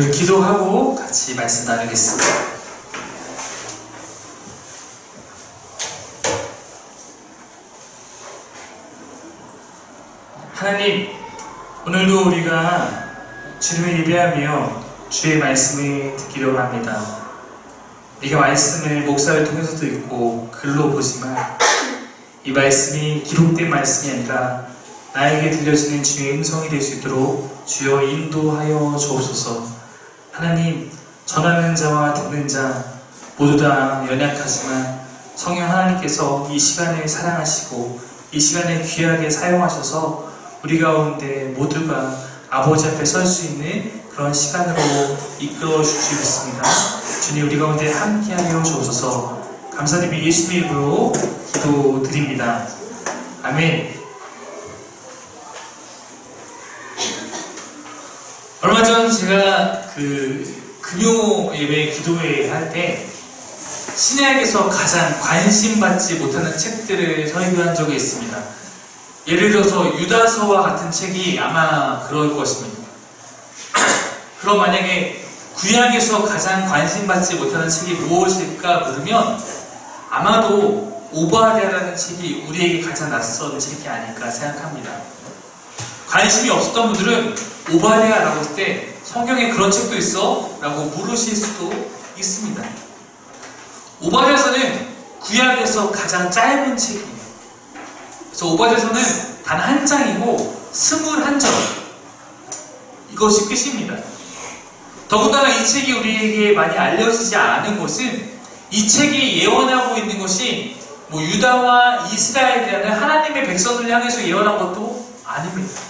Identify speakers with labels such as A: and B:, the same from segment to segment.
A: 우리 기도하고 같이 말씀 나누겠습니다. 하나님, 오늘도 우리가 주님을 예배하며 주의 말씀을 듣기로 합니다. 네가 말씀을 목사를 통해서 듣고 글로 보지만 이 말씀이 기록된 말씀이 아니라 나에게 들려지는 주의 음성이 될 수 있도록 주여 인도하여 주옵소서. 하나님, 전하는 자와 듣는 자 모두 다 연약하지만 성령 하나님께서 이 시간을 사랑하시고 이 시간을 귀하게 사용하셔서 우리 가운데 모두가 아버지 앞에 설 수 있는 그런 시간으로 이끌어 주시겠습니다. 주님, 우리 가운데 함께하여 주옵소서. 감사드리며 예수님의 이름으로 기도드립니다. 아멘. 얼마 전 제가 금요 예배 기도회 할 때 신약에서 가장 관심받지 못하는 책들을 설교한 적이 있습니다. 예를 들어서 유다서와 같은 책이 아마 그럴 것입니다. 그럼 만약에 구약에서 가장 관심받지 못하는 책이 무엇일까 그러면 아마도 오바댜라는 책이 우리에게 가장 낯선 책이 아닐까 생각합니다. 관심이 없었던 분들은 오바댜라고 할 때 성경에 그런 책도 있어? 라고 물으실 수도 있습니다. 오바댜서는 구약에서 가장 짧은 책이에요. 그래서 오바댜서는 단 한 장이고 21절, 이것이 끝입니다. 더군다나 이 책이 우리에게 많이 알려지지 않은 것은 이 책이 예언하고 있는 것이 유다와 이스라엘에 대한 하나님의 백성을 향해서 예언한 것도 아닙니다.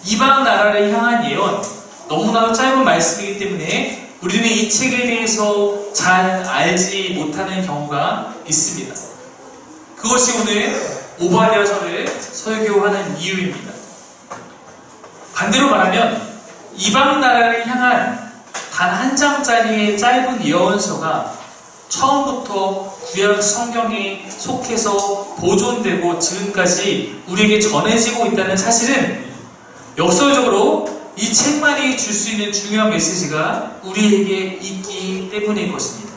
A: 이방 나라를 향한 예언, 너무나도 짧은 말씀이기 때문에 우리는 이 책에 대해서 잘 알지 못하는 경우가 있습니다. 그것이 오늘 오바댜서를 설교하는 이유입니다. 반대로 말하면 이방 나라를 향한 단 한 장짜리의 짧은 예언서가 처음부터 구약 성경에 속해서 보존되고 지금까지 우리에게 전해지고 있다는 사실은 역설적으로 이 책만이 줄 수 있는 중요한 메시지가 우리에게 있기 때문일 것입니다.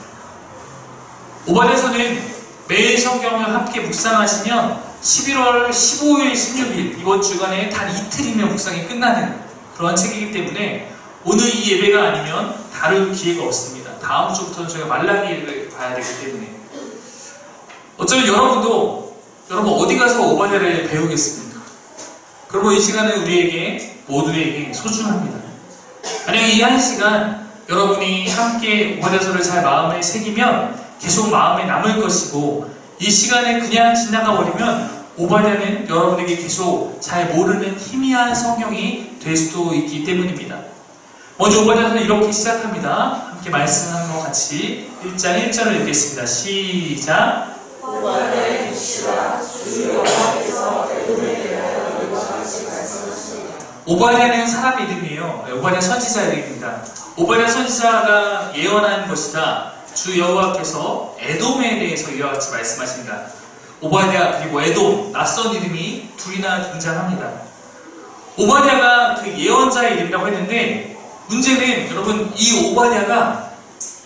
A: 오바댜서는 매일 성경을 함께 묵상하시면 11월 15일, 16일 이번 주간에 단 이틀이면 묵상이 끝나는 그런 책이기 때문에 오늘 이 예배가 아니면 다룰 기회가 없습니다. 다음 주부터는 저희가 말라기를 봐야 되기 때문에 어쩌면 여러분 어디 가서 오바댜를 배우겠습니까? 그러면 이 시간은 우리에게 모두에게 소중합니다. 만약 이 한 시간 여러분이 함께 오바댜서를 잘 마음에 새기면 계속 마음에 남을 것이고 이 시간에 그냥 지나가 버리면 오바댜는 여러분에게 계속 잘 모르는 희미한 성경이 될 수도 있기 때문입니다. 먼저 오바댜서는 이렇게 시작합니다. 함께 말씀하는 것 같이 1장 1절을 읽겠습니다. 시작.
B: 오바댜의 계시가 주 여호와께서 에돔에 대하여 이와 같이 말씀하시니라.
A: 오바댜는 사람 이름이에요. 오바댜 선지자 이름입니다. 오바댜 선지자가 예언한 것이다. 주 여호와께서 에돔에 대해서 이와 같이 말씀하신다. 오바댜 그리고 에돔, 낯선 이름이 둘이나 등장합니다. 오바댜가 그 예언자의 이름이라고 했는데 문제는 여러분 이 오바댜가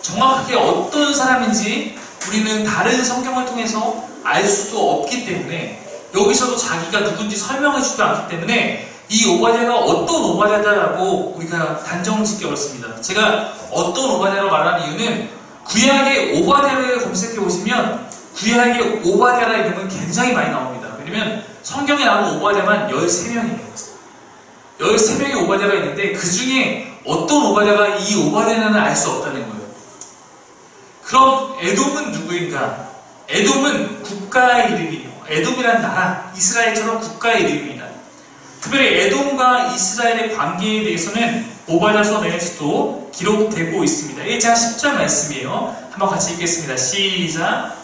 A: 정확하게 어떤 사람인지 우리는 다른 성경을 통해서 알 수도 없기 때문에 여기서도 자기가 누군지 설명해주지도 않기 때문에 이 오바댜가 어떤 오바댜다라고 우리가 단정짓기 어렵습니다. 제가 어떤 오바댜라고 말하는 이유는 구약의 오바댜를 검색해 보시면 구약의 오바댜라 이름은 굉장히 많이 나옵니다. 왜냐면 성경에 나오는 오바댜만 13명이에요. 13명의 오바댜가 있는데 그 중에 어떤 오바댜가 이 오바댜는 알 수 없다는 거예요. 그럼 에돔은 누구인가? 에돔은 국가의 이름이에요. 에돔이란 나라, 이스라엘처럼 국가의 이름입니다. 특별히 에돔과 이스라엘의 관계에 대해서는 오바댜서 내에서도 기록되고 있습니다. 1장 10절 말씀이에요. 한번 같이 읽겠습니다. 시작.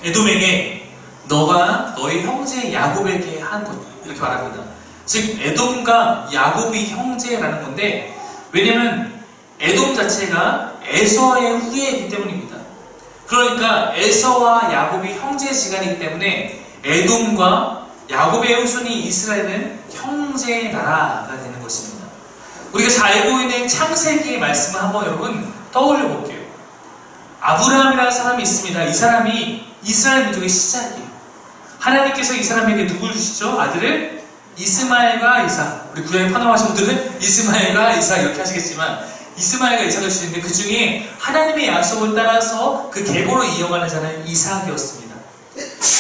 A: 에돔에게 너가 너희 형제 야곱에게 한 것, 이렇게 말합니다. 즉 에돔과 야곱이 형제라는 건데 왜냐면 에돔 자체가 에서의 후예이기 때문입니다. 그러니까 에서와 야곱이 형제지간이기 때문에 에돔과 야곱의 후손이 이스라엘은 형제의 나라가 되는 것입니다. 우리가 잘 알고 있는 창세기의 말씀을 한번 여러분 떠올려 볼게요. 아브라함이라는 사람이 있습니다. 이 사람이 이스라엘 민족의 시작이에요. 하나님께서 이 사람에게 누굴 주시죠? 아들을 이스마엘과 이삭. 우리 구약에 파노하신 분들은 이스마엘과 이삭 이렇게 하시겠지만 이스마엘과 이삭을 주시는데 그 중에 하나님의 약속을 따라서 그 계보로 이어가는 자는 이삭이었습니다.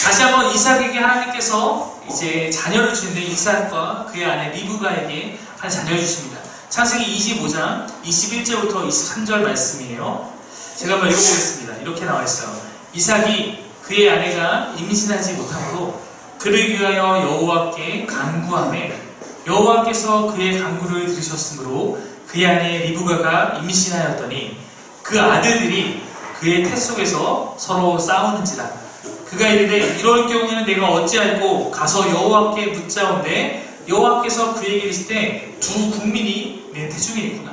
A: 다시 한번 이삭에게 하나님께서 이제 자녀를 주는데 이삭과 그의 아내 리브가에게 한 자녀를 주십니다. 창세기 25장 21절부터 23절 말씀이에요. 제가 한번 읽어보겠습니다. 이렇게 나와 있어요. 이삭이 그의 아내가 임신하지 못하므로 그를 위하여 여호와께 간구하매 여호와께서 그의 간구를 들으셨으므로 그의 아내 리브가가 임신하였더니 그 아들들이 그의 태 속에서 서로 싸우는지라. 그가 이르되 이럴 경우에는 내가 어찌할꼬 가서 여호와께 묻자온데 여호와께서 그에게 이르시되 두 국민이 내 태중에 있구나.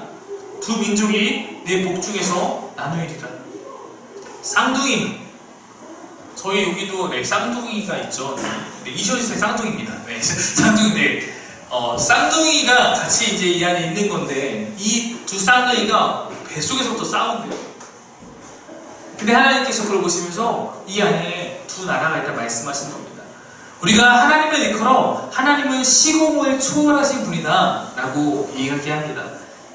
A: 두 민족이 내 복중에서 나누이리라. 쌍둥이. 저희 여기도 쌍둥이가 있죠. 이시오리스의 쌍둥이입니다. 쌍둥이인데 쌍둥이가 같이 이제 이 안에 있는 건데 이 두 쌍둥이가 뱃속에서부터 싸운대요. 근데 하나님께서 그걸 보시면서 이 안에 두 나라가 있다 말씀하신 겁니다. 우리가 하나님을 일컬어 하나님은 시공을 초월하신 분이다 라고 이야기합니다.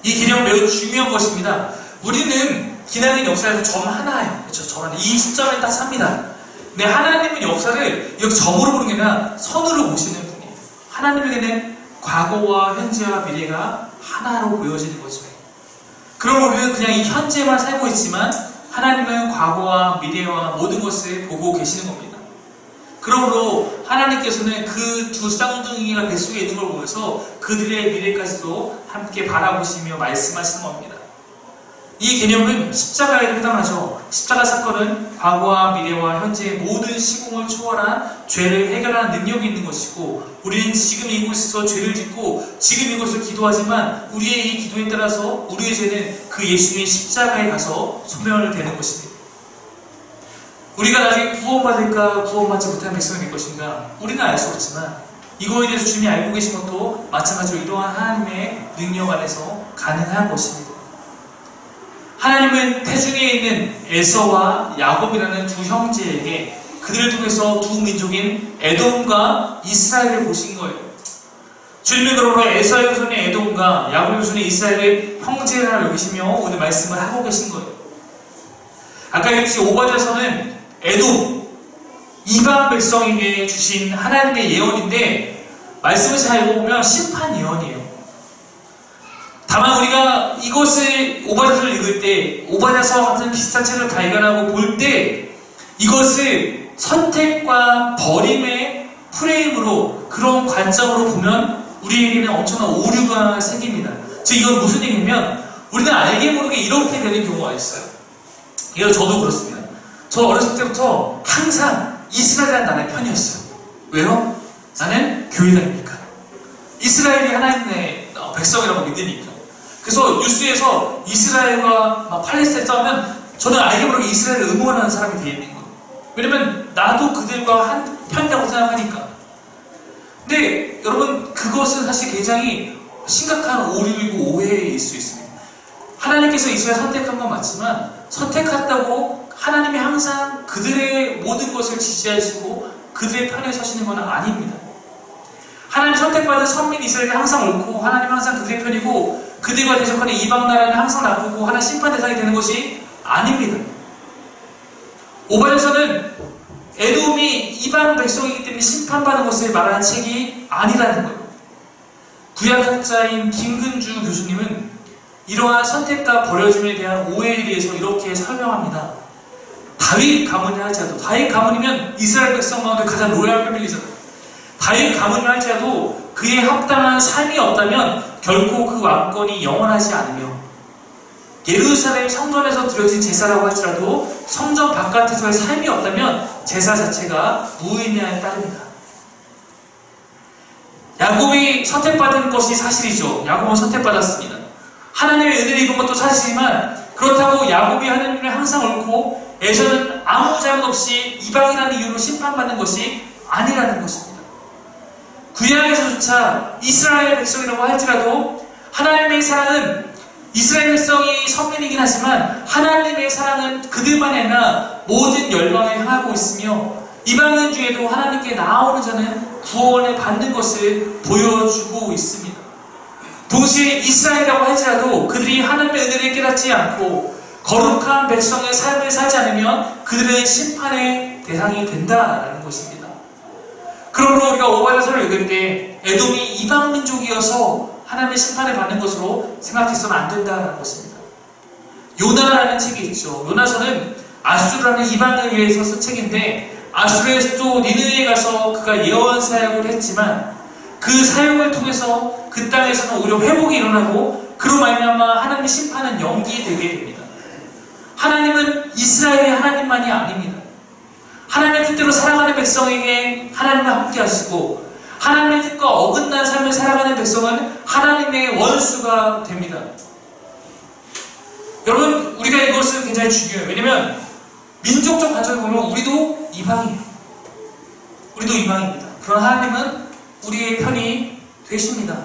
A: 이 개념은 매우 중요한 것입니다. 우리는 기나긴 역사에서 점 하나예요. 그렇죠? 점 하나. 이 시점에 딱 삽니다. 근데 하나님은 역사를 여기 점으로 보는 게 아니라 선으로 보시는 분이에요. 하나님에게는 과거와 현재와 미래가 하나로 보여지는 거죠. 그럼 우리는 그냥 이 현재만 살고 있지만 하나님은 과거와 미래와 모든 것을 보고 계시는 겁니다. 그러므로 하나님께서는 그 두 쌍둥이가 뱃속에 있는 걸 보면서 그들의 미래까지도 함께 바라보시며 말씀하시는 겁니다. 이 개념은 십자가에 해당하죠. 십자가 사건은 과거와 미래와 현재의 모든 시공을 초월한 죄를 해결하는 능력이 있는 것이고 우리는 지금 이곳에서 죄를 짓고 지금 이곳을 기도하지만 우리의 이 기도에 따라서 우리의 죄는 그 예수님의 십자가에 가서 소멸되는 것입니다. 우리가 나중에 구원받을까 구원받지 못한 백성이 될 것인가 우리는 알 수 없지만 이거에 대해서 주님이 알고 계신 것도 마찬가지로 이러한 하나님의 능력 안에서 가능한 것입니다. 하나님은 태중에 있는 에서와 야곱이라는 두 형제에게 그들을 통해서 두 민족인 에돔과 이스라엘을 보신 거예요. 주님은 그러므로 에서의 후손인 에돔과 야곱의 후손인 이스라엘을 형제라 여기시며 오늘 말씀을 하고 계신 거예요. 아까 읽듯이 5번에서는 에돔, 이방 백성에게 주신 하나님의 예언인데 말씀을 잘 읽어보면 심판 예언이에요. 다만 우리가 이것을 오바냐서를 읽을 때 오바냐서 같은 비슷한 책을 발견하고 볼 때 이것을 선택과 버림의 프레임으로 그런 관점으로 보면 우리에게는 엄청난 오류가 생깁니다. 즉 이건 무슨 얘기냐면 우리는 알게 모르게 이렇게 되는 경우가 있어요. 이거 저도 그렇습니다. 저 어렸을 때부터 항상 이스라엘이라는 나라의 편이었어요. 왜요? 나는 교회다니까. 이스라엘이 하나님의 백성이라고 믿으니까. 그래서 뉴스에서 이스라엘과 팔레스타인 싸우면 저는 알게 모르게 이스라엘을 응원하는 사람이 되어 있는 거예요. 왜냐면 나도 그들과 한 편이라고 생각하니까. 근데 여러분 그것은 사실 굉장히 심각한 오류이고 오해일 수 있습니다. 하나님께서 이스라엘 선택한 건 맞지만 선택했다고 하나님이 항상 그들의 모든 것을 지지하시고 그들의 편에 서시는 건 아닙니다. 하나님 선택받은 선민 이스라엘이 항상 옳고 하나님은 항상 그들의 편이고 그들과 대적하는 이방 나라는 항상 나쁘고 하나님 심판 대상이 되는 것이 아닙니다. 5번에서는 에돔이 이방 백성이기 때문에 심판받는 것을 말하는 책이 아니라는 거예요. 구약학자인 김근주 교수님은 이러한 선택과 버려짐에 대한 오해에 대해서 이렇게 설명합니다. 다윗 가문이라 할지라도 다윗 가문이면 이스라엘 백성 가운데 가장 로얄 패밀리잖아요. 다윗 가문이라 할지라도 그에 합당한 삶이 없다면 결코 그 왕권이 영원하지 않으며 예루살렘 성전에서 드려진 제사라고 할지라도 성전 바깥에서의 삶이 없다면 제사 자체가 무의미함에 따릅니다. 야곱이 선택받은 것이 사실이죠. 야곱은 선택받았습니다. 하나님의 은혜를 입은 것도 사실이지만 그렇다고 야곱이 하나님을 항상 옳고 에서는 아무 잘못 없이 이방이라는 이유로 심판받는 것이 아니라는 것입니다. 구약에서조차 이스라엘 백성이라고 할지라도 하나님의 사랑은 이스라엘 백성이 선민이긴 하지만 하나님의 사랑은 그들만이 아니라 모든 열방을 향하고 있으며 이방인 중에도 하나님께 나아오는 자는 구원을 받는 것을 보여주고 있습니다. 동시에 이스라엘이라고 할지라도 그들이 하나님의 은혜를 깨닫지 않고 거룩한 백성의 삶을 살지 않으면 그들은 심판의 대상이 된다라는 것입니다. 그러므로 우리가 오바댜서를 읽을 때 에돔이 이방 민족이어서 하나님의 심판을 받는 것으로 생각해서는 안 된다는 것입니다. 요나라는 책이 있죠. 요나서는 아수르라는 이방을 위해서 쓴 책인데 아수르에서도 니느웨에 가서 그가 예언 사역을 했지만 그 사역을 통해서 그 땅에서는 오히려 회복이 일어나고 그로 말미암아 하나님의 심판은 연기되게 됩니다. 하나님은 이스라엘의 하나님만이 아닙니다. 하나님의 뜻대로 살아가는 백성에게 하나님과 함께 하시고 하나님의 뜻과 어긋난 삶을 살아가는 백성은 하나님의 원수가 됩니다. 여러분, 우리가 이것은 굉장히 중요해요. 왜냐면 민족적 관점을 보면 우리도 이방이에요. 우리도 이방입니다. 그러나 하나님은 우리의 편이 되십니다.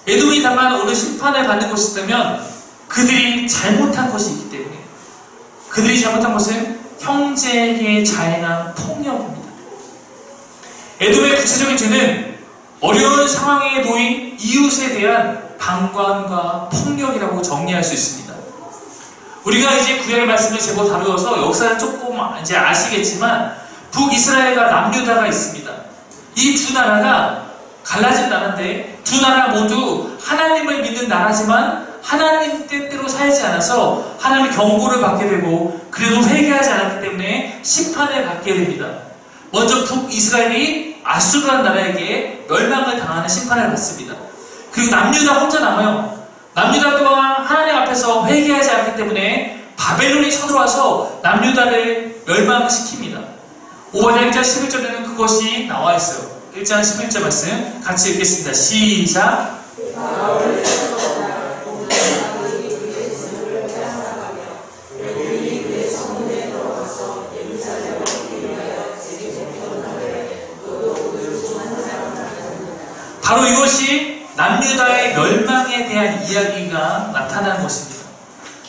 A: 에돔이 다만 오늘 심판을 받는 것이 있다면 그들이 잘못한 것이 있기 때문에 그들이 잘못한 것은 형제에게 자행한 폭력입니다. 에돔의 구체적인 죄는 어려운 상황에 놓인 이웃에 대한 방관과 폭력이라고 정리할 수 있습니다. 우리가 이제 구약의 말씀을 제법 다루어서 역사를 조금 이제 아시겠지만 북이스라엘과 남유다가 있습니다. 이 두 나라가 갈라진 나라인데 두 나라 모두 하나님을 믿는 나라지만 하나님 뜻대로 살지 않아서 하나님의 경고를 받게 되고 그래도 회개하지 않았기 때문에 심판을 받게 됩니다. 먼저 북이스라엘이 아수르라는 나라에게 멸망을 당하는 심판을 받습니다. 그리고 남유다 혼자 남아요. 남유다 또한 하나님 앞에서 회개하지 않기 때문에 바벨론이 쳐들어와서 남유다를 멸망시킵니다. 오바댜 1장 11절에는 그것이 나와 있어요. 1장 11절 말씀 같이 읽겠습니다. 시작. 바로 이것이 남유다의 멸망에 대한 이야기가 나타나는 것입니다.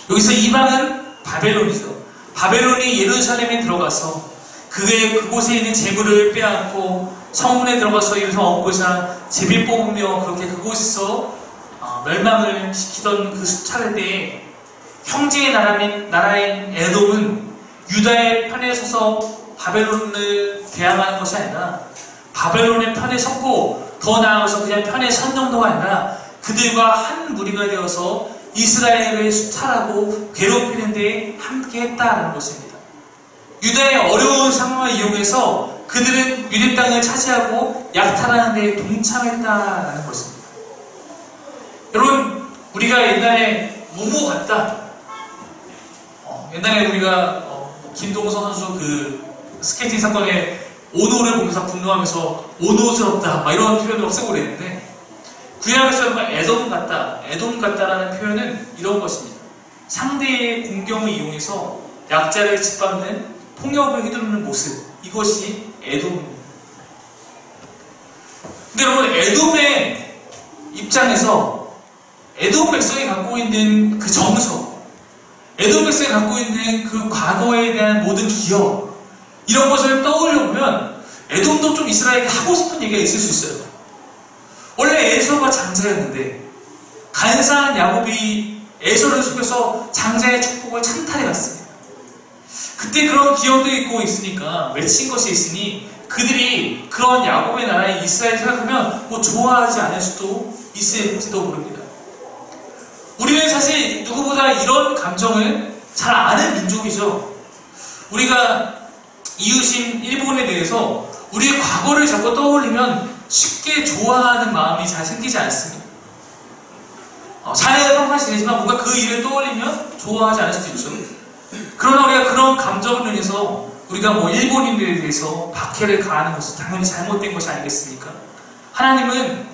A: 여기서 이방은 바벨론이죠. 바벨론이 예루살렘에 들어가서 그곳에 있는 재물을 빼앗고 성문에 들어가서 이루서 얻고자 제비 뽑으며 그렇게 그곳에서 멸망을 시키던 그 차례 때에 형제의 나라인 에돔은 유다의 편에 서서 바벨론을 대항하는 것이 아니라 바벨론의 편에 섰고 더 나아가서 그냥 편에 선 정도가 아니라 그들과 한 무리가 되어서 이스라엘을 수탈하고 괴롭히는 데 함께 했다는 것입니다. 유다의 어려운 상황을 이용해서 그들은 유대 땅을 차지하고 약탈하는 데 동참했다는 것입니다. 여러분, 우리가 옛날에 모모 같다. 옛날에 우리가 김동서 선수 그 스케이팅 사건에 오노를 보면서 분노하면서 오노스럽다 막 이런 표현을 막 쓰고 그랬는데 구약에서 에돔 같다라는 표현은 이런 것입니다. 상대의 공경을 이용해서 약자를 짓밟는 폭력을 휘두르는 모습, 이것이 에돔입니다. 근데 여러분, 에돔의 입장에서 에돔 백성이 갖고 있는 그 정서, 에돔 백성이 갖고 있는 그 과거에 대한 모든 기억, 이런 것을 떠올려보면 에돔도 좀 이스라엘에게 하고 싶은 얘기가 있을 수 있어요. 원래 에서가 장자였는데 간사한 야곱이 에서를 속여서 장자의 축복을 찬탈해 갔습니다. 그때 그런 기억도 있고 있으니까 외친 것이 있으니 그들이 그런 야곱의 나라의 이스라엘을 생각하면 뭐 좋아하지 않을 수도 있을지도 모릅니다. 우리는 사실 누구보다 이런 감정을 잘 아는 민족이죠. 우리가 이웃인 일본에 대해서 우리의 과거를 자꾸 떠올리면 쉽게 좋아하는 마음이 잘 생기지 않습니다. 잘 평판 지내지만 뭔가 그 일을 떠올리면 좋아하지 않을 수도 있죠. 그러나 우리가 그런 감정을 인해서 우리가 뭐 일본인들에 대해서 박해를 가하는 것은 당연히 잘못된 것이 아니겠습니까? 하나님은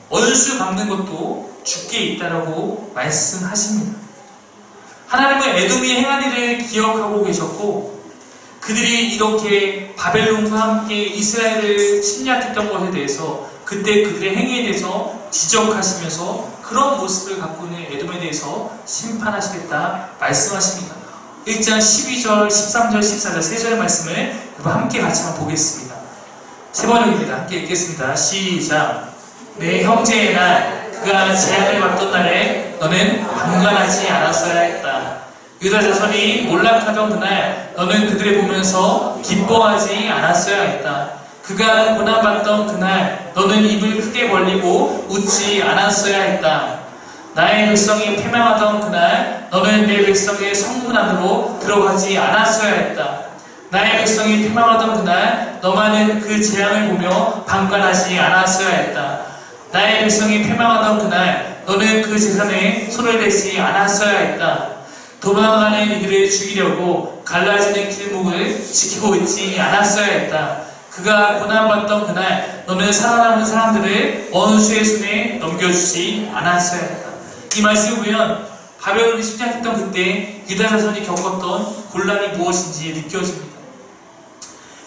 A: 원수 갚는 것도 주께 있다라고 말씀하십니다. 하나님은 에돔이 행한 일을 기억하고 계셨고 그들이 이렇게 바벨론과 함께 이스라엘을 침략했던 것에 대해서 그때 그들의 행위에 대해서 지적하시면서 그런 모습을 갖고 있는 에돔에 대해서 심판하시겠다 말씀하십니다. 1장 12절, 13절, 14절 세 절의 말씀을 함께 같이 한번 보겠습니다. 세 번역입니다. 함께 읽겠습니다. 시작. 내 형제의 날 그가 재앙을 받던 날에 너는 방관하지 않았어야 했다. 유다 자손이 몰락하던 그날 너는 그들을 보면서 기뻐하지 않았어야 했다. 그가 고난받던 그날 너는 입을 크게 벌리고 웃지 않았어야 했다. 나의 백성이 패망하던 그날 너는 내 백성의 성문 안으로 들어가지 않았어야 했다. 나의 백성이 패망하던 그날 너만은 그 재앙을 보며 방관하지 않았어야 했다. 나의 백성이 패망하던 그날 너는 그 재산에 손을 대지 않았어야 했다. 도망가는 이들을 죽이려고 갈라지는 길목을 지키고 있지 않았어야 했다. 그가 고난받던 그날 너는 살아남은 사람들을 원수의 손에 넘겨주지 않았어야 했다. 이 말씀을 보면 바벨론이 침략했던 그때 유다 자손이 겪었던 곤란이 무엇인지 느껴집니다.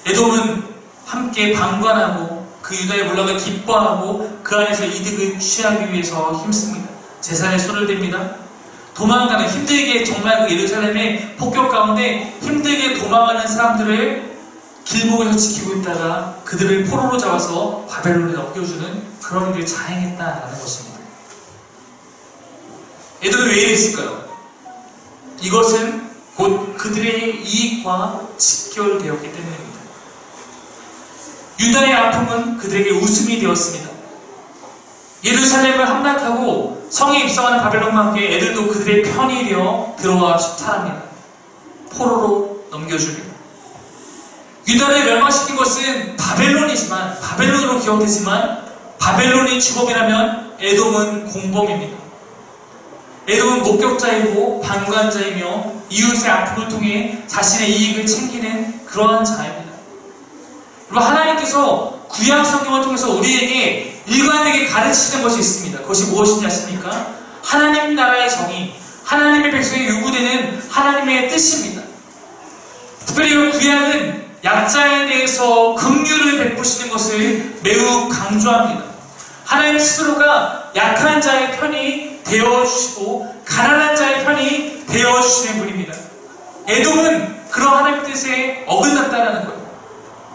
A: 에돔은 함께 방관하고 그 유다의 몰락을 기뻐하고 그 안에서 이득을 취하기 위해서 힘씁니다. 재산에 손을 댑니다. 도망가는 힘들게 정말 그 예루살렘의 폭격 가운데 힘들게 도망가는 사람들을 길목에서 지키고 있다가 그들을 포로로 잡아서 바벨론에 넘겨주는 그런 일을 자행했다라는 것입니다. 에돔이 왜 이랬을까요? 이것은 곧 그들의 이익과 직결되었기 때문입니다. 유다의 아픔은 그들에게 웃음이 되었습니다. 예루살렘을 함락하고 성에 입성하는 바벨론과 함께 애들도 그들의 편이 되어 들어와 수탈합니다. 포로로 넘겨줍니다. 유다를 멸망시킨 것은 바벨론이지만 바벨론으로 기억되지만 바벨론이 주범이라면 에돔은 공범입니다. 에돔은 목격자이고 방관자이며 이웃의 아픔을 통해 자신의 이익을 챙기는 그러한 자입니다. 그리고 하나님께서 구약 성경을 통해서 우리에게 일관되게 가르치는 것이 있습니다. 그것이 무엇인지 아십니까? 하나님 나라의 정의, 하나님의 백성에 요구되는 하나님의 뜻입니다. 특별히 이 구약은 약자에 대해서 긍휼을 베푸시는 것을 매우 강조합니다. 하나님 스스로가 약한 자의 편이 되어주시고 가난한 자의 편이 되어주시는 분입니다. 에돔은 그런 하나님의 뜻에 어긋났다는 거예요.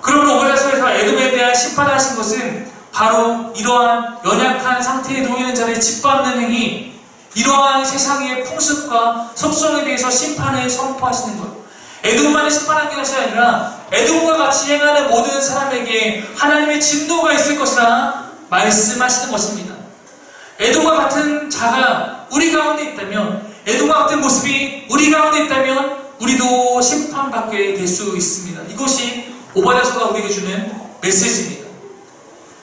A: 그러므로 오가라서에서 에돔에 대한 심판하신 것은 바로 이러한 연약한 상태에 놓이는 자를 짓밟는 행위, 이러한 세상의 풍습과 속성에 대해서 심판을 선포하시는 거예요. 에돔만을 심판한 것이 아니라 에돔과 같이 행하는 모든 사람에게 하나님의 진노가 있을 것이라 말씀하시는 것입니다. 에돔과 같은 자가 우리 가운데 있다면, 에돔과 같은 모습이 우리 가운데 있다면 우리도 심판받게 될 수 있습니다. 이것이 오바댜서가 우리에게 주는 메시지입니다.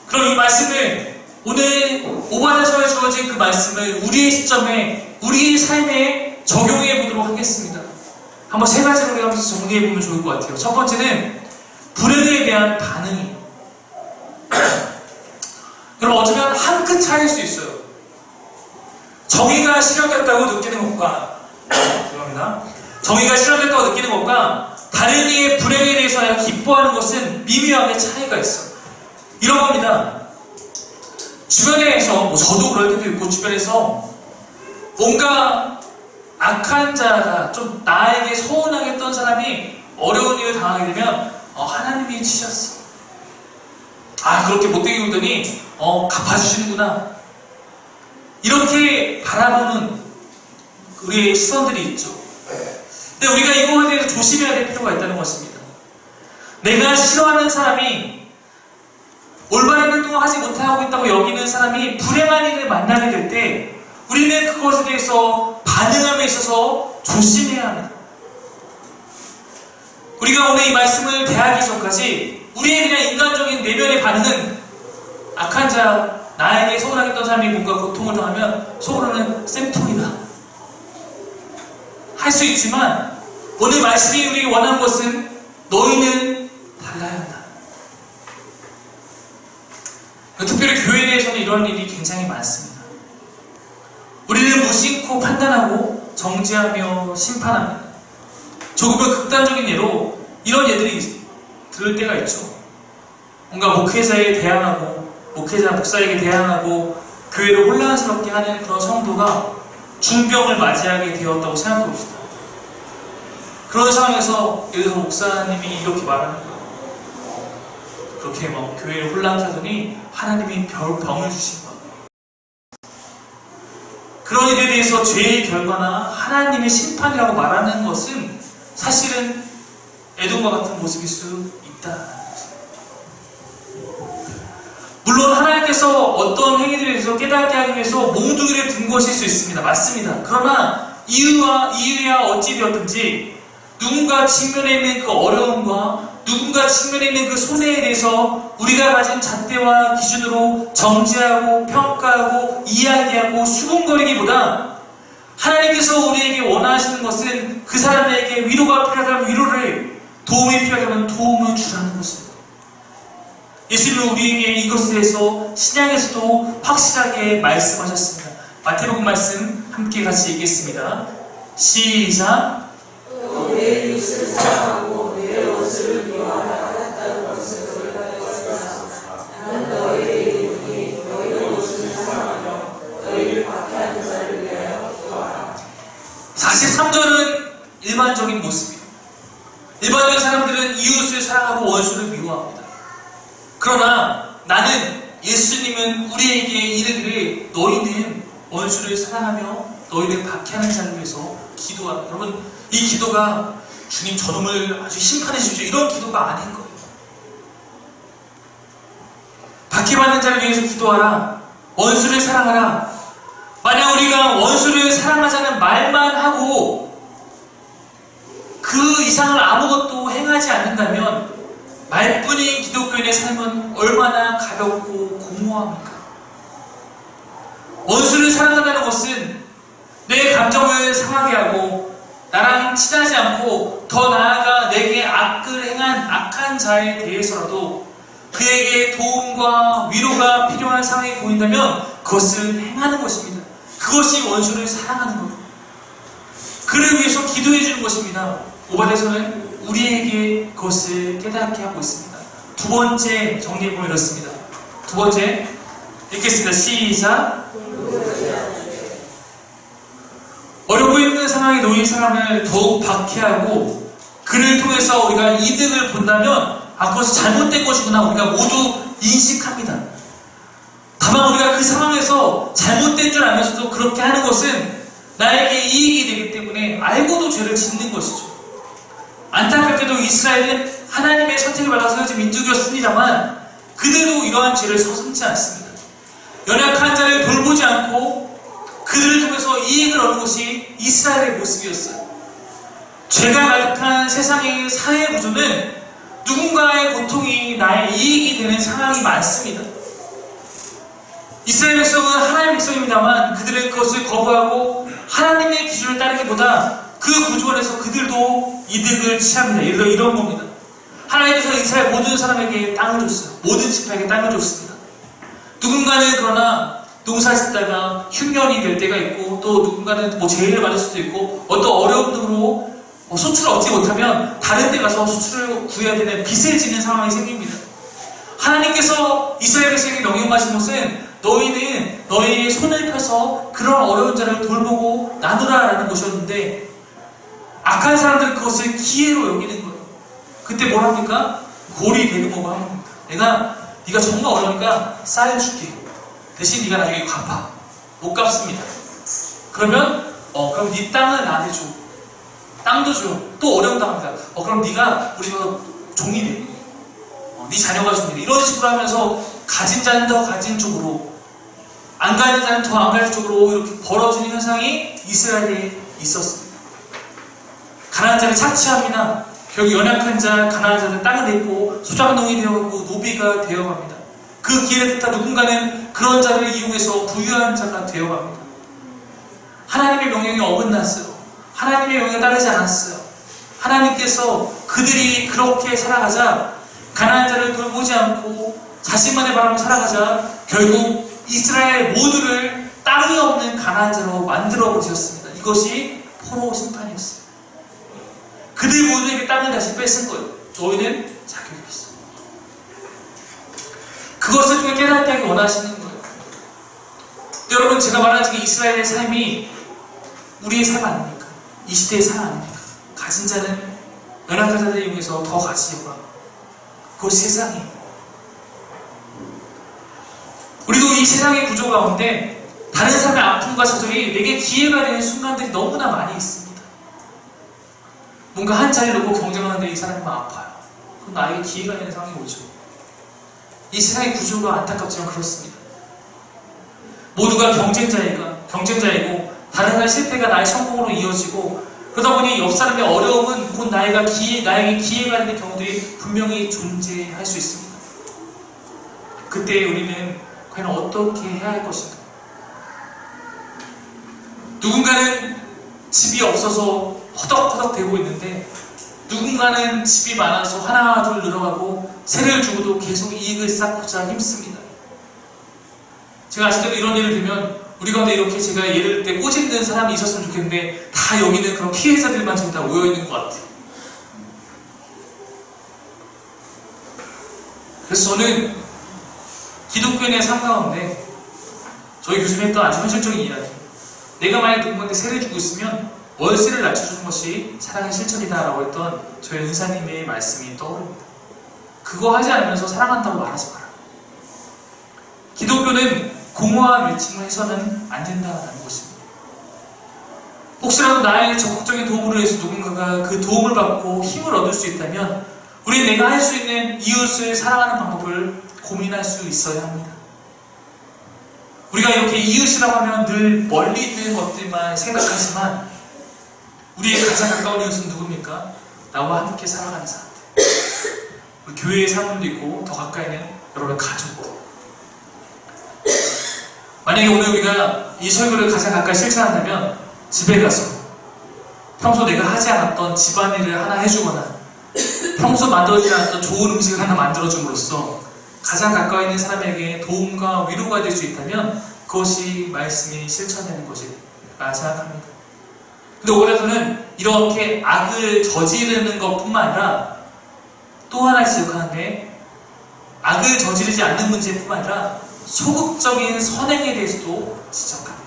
A: 그럼 이 말씀을, 오늘 오바댜서에 주어진 그 말씀을 우리의 시점에, 우리의 삶에 적용해 보도록 하겠습니다. 한번 세 가지로 우리가 한번 정리해 보면 좋을 것 같아요. 첫 번째는 불행에 대한 반응이에요. 그럼 어쩌면 한 끗 차이일 수 있어요. 정의가 실현됐다고 느끼는 것과, 죄송합니다. 정의가 실현됐다고 느끼는 것과 다른 이의 불행에 대해서 기뻐하는 것은 미묘하게 차이가 있어요. 이런 겁니다. 주변에서, 저도 그럴 때도 있고, 주변에서 뭔가 악한 자가 좀 나에게 서운하게 했던 사람이 어려운 일을 당하게 되면 하나님이 치셨어. 그렇게 못되게 굴더니 갚아주시는구나. 이렇게 바라보는 우리의 시선들이 있죠. 근데 우리가 이거에 대해서 조심해야 될 필요가 있다는 것입니다. 내가 싫어하는 사람이 올바른 행동을 하지 못하고 있다고 여기는 사람이 불행한 일을 만나게 될 때 우리는 그것에 대해서 반응함에 있어서 조심해야 합니다. 우리가 오늘 이 말씀을 대하기 전까지 우리의 그냥 인간적인 내면의 반응은 악한 자, 나에게 서운하게 했던 사람이 뭔가 고통을 당하면 속으로는 쌤통이다 할 수 있지만, 오늘 말씀이 우리에게 원하는 것은 너희는 달라야 한다. 특별히 교회에 대해서는 이런 일이 굉장히 많습니다. 우리는 무심코 판단하고 정죄하며 심판합니다. 조금은 극단적인 예로 이런 예들이 들을 때가 있죠. 뭔가 목회자에 대항하고 목회자 목사에게 대항하고 교회를 혼란스럽게 하는 그런 성도가 중병을 맞이하게 되었다고 생각해 봅시다. 그런 상황에서 예를 들어서 목사님이 이렇게 말하는 거예요. 그렇게 막 교회를 혼란케 하더니 하나님이 병을 주신 거예요. 그런 일에 대해서 죄의 결과나 하나님의 심판이라고 말하는 것은 사실은 에돔과 같은 모습일 수 있다. 물론 하나님께서 어떤 행위들에 대해서 깨닫게 하기 위해서 몽둥이를 든 것일 수 있습니다. 맞습니다. 그러나 이유야 어찌 되었든지 누군가 직면해 있는 그 어려움과 누군가 직면해 있는 그 손해에 대해서 우리가 가진 잣대와 기준으로 정죄하고 평가하고 이야기하고 수군거리기보다 하나님께서 우리에게 원하시는 것은 그 사람에게 위로가 필요하다면 위로를, 도움이 필요하다면 도움을 주라는 것입니다. 예수님은 우리에게 이것에 대해서 신약에서도 확실하게 말씀하셨습니다. 마태복음 말씀 함께 같이 읽겠습니다. 시작.
B: 내 이웃을 사랑하고 내 원수를 미워하라 하였다는 것을 너희가 알지니라. 나는 너희의 이웃이 너희의 원수를 사랑하며 너희를 박해하는 자를 위하여 기도하라.
A: 43절은 일반적인 모습이에요. 일반적인 사람들은 이웃을 사랑하고 원수를 미워합니다. 그러나 나는, 예수님은 우리에게 이르기를 너희는 원수를 사랑하며 너희를 박해하는 자를 위해서 기도하라. 여러분, 이 기도가 주님 저놈을 아주 심판해 주십시오 이런 기도가 아닌 거예요. 박해받는 자를 위해서 기도하라. 원수를 사랑하라. 만약 우리가 원수를 사랑하자는 말만 하고 그 이상을 아무것도 행하지 않는다면 말뿐인 기독교인의 삶은 얼마나 가볍고 공허합니까? 원수를 사랑한다는 것은 내 감정을 상하게 하고 나랑 친하지 않고 더 나아가 내게 악을 행한 악한 자에 대해서라도 그에게 도움과 위로가 필요한 상황이 보인다면 그것을 행하는 것입니다. 그것이 원수를 사랑하는 것. 그를 위해서 기도해 주는 것입니다. 오바데서는 우리에게 그것을 깨닫게 하고 있습니다. 두 번째 정리해보면 이렇습니다. 두 번째 읽겠습니다. 시작. 어렵고 힘든 상황에 놓인 사람을 더욱 박해하고 그를 통해서 우리가 이득을 본다면 그것은 잘못된 것이구나 우리가 모두 인식합니다. 다만 우리가 그 상황에서 잘못된 줄 알면서도 그렇게 하는 것은 나에게 이익이 되기 때문에 알고도 죄를 짓는 것이죠. 안타깝게도 이스라엘은 하나님의 선택을 받아서 진 민족이었습니다만 그들도 이러한 죄를 서슴지 않습니다. 연약한 자를 돌보지 않고 그들을 통해서 이익을 얻는 것이 이스라엘의 모습이었어요. 죄가 가득한 세상의 사회 구조는 누군가의 고통이 나의 이익이 되는 상황이 많습니다. 이스라엘 백성은 하나님의 백성입니다만 그들은 그것을 거부하고 하나님의 기준을 따르기보다 그 구조 안에서 그들도 이득을 취합니다. 예를 들어 이런 겁니다. 하나님께서 이스라엘 모든 사람에게 땅을 줬어요. 모든 지파에게 땅을 줬습니다. 누군가는 그러나 농사 짓다가 흉년이 될 때가 있고 또 누군가는 재해를 맞을 수도 있고 어떤 어려움 등으로 소출을 얻지 못하면 다른 데 가서 소출을 구해야 되는 빚을 지는 상황이 생깁니다. 하나님께서 이스라엘 백성에게 명령하신 것은 너희는 너희의 손을 펴서 그런 어려운 자를 돌보고 나누라라는 것이었는데 악한 사람들은 그것을 기회로 여기는 거예요. 그때 뭘 합니까? 고리 대금업을 합니다. 네가 정말 어려우니까 쌀 줄게. 대신 네가 나에게 갚아. 못 갚습니다. 그러면 그럼 네 땅을 나한테 줘. 땅도 줘. 또 어려운 땅입니다. 그럼 네가 우리 저 종이 돼. 네 자녀가 종이 돼. 이런 식으로 하면서 가진 자는 더 가진 쪽으로, 안 가진 자는 더 안 가진 쪽으로 이렇게 벌어지는 현상이 이스라엘에 있었습니다. 가난한 자를 착취합니다. 결국 연약한 자, 가난한 자는 땅을 내고 소작농이 되어가고 노비가 되어갑니다. 그 기회를 듣다 누군가는 그런 자를 이용해서 부유한 자가 되어갑니다. 하나님의 명령에 어긋났어요. 하나님의 명령에 따르지 않았어요. 하나님께서 그들이 그렇게 살아가자 가난한 자를 돌보지 않고 자신만의 바람으로 살아가자 결국 이스라엘 모두를 땅이 없는 가난한 자로 만들어 버리셨습니다. 이것이 포로 심판이었어요. 그들 모두에게 땅을 다시 뺏은 거예요. 너희는 자격이 있어. 그것을 좀 깨닫게 하기 원하시는 거예요. 여러분, 제가 말하는 지금 이스라엘의 삶이 우리의 삶 아닙니까? 이 시대의 삶 아닙니까? 가진 자는 연약한 자들을 이용해서 더 가지려고 하고, 그것이 세상이에요. 우리도 이 세상의 구조 가운데 다른 사람의 아픔과 좌절이 내게 기회가 되는 순간들이 너무나 많이 있습니다. 뭔가 한 자리를 놓고 경쟁하는데 이 사람은 아파요. 그럼 나에게 기회가 되는 상황이 오죠. 이 세상의 구조가 안타깝지만 그렇습니다. 모두가 경쟁자이고 다른 사람의 실패가 나의 성공으로 이어지고, 그러다 보니 옆 사람의 어려움은 곧 나에게 기회가 되는 경우들이 분명히 존재할 수 있습니다. 그때 우리는 과연 어떻게 해야 할 것인가? 누군가는 집이 없어서 허덕허덕 대고 있는데, 누군가는 집이 많아서 하나 둘 늘어가고 세를 주고도 계속 이익을 쌓고자 힘씁니다. 제가 아직도 이런 예를 들면, 우리 가운데 이렇게 제가 예를 들 때 꼬집는 사람이 있었으면 좋겠는데 다 여기는 그런 피해자들만 지금 다 모여있는 것 같아요. 그래서 저는 기독교인의 삶 가운데 저희 교수님 했던 아주 현실적인 이야기, 내가 만약 누군가한테 세를 주고 있으면 월세를 낮춰주는 것이 사랑의 실천이다 라고 했던 저희 은사님의 말씀이 떠오릅니다. 그거 하지 않으면서 사랑한다고 말하지 마라. 기독교는 공허한 외침을 해서는 안 된다는 것입니다. 혹시라도 나에게 적극적인 도움을 위해서 누군가가 그 도움을 받고 힘을 얻을 수 있다면 우리는 내가 할 수 있는 이웃을 사랑하는 방법을 고민할 수 있어야 합니다. 우리가 이렇게 이웃이라고 하면 늘 멀리 있는 것들만 생각하지만 우리의 가장 가까운 이웃은 누굽니까? 나와 함께 살아가는 사람들. 우리 교회의 사람도 있고 더 가까이는 여러분의 가족들. 만약에 오늘 우리가 이 설교를 가장 가까이 실천한다면 집에 가서 평소 내가 하지 않았던 집안일을 하나 해주거나 평소 만들어지지 않았던 좋은 음식을 하나 만들어줌으로써 가장 가까이 있는 사람에게 도움과 위로가 될 수 있다면 그것이 말씀이 실천되는 것이라 생각합니다. 근데 오늘은 이렇게 악을 저지르는 것뿐만 아니라 또 하나 지적하는데, 악을 저지르지 않는 문제뿐만 아니라 소극적인 선행에 대해서도 지적합니다.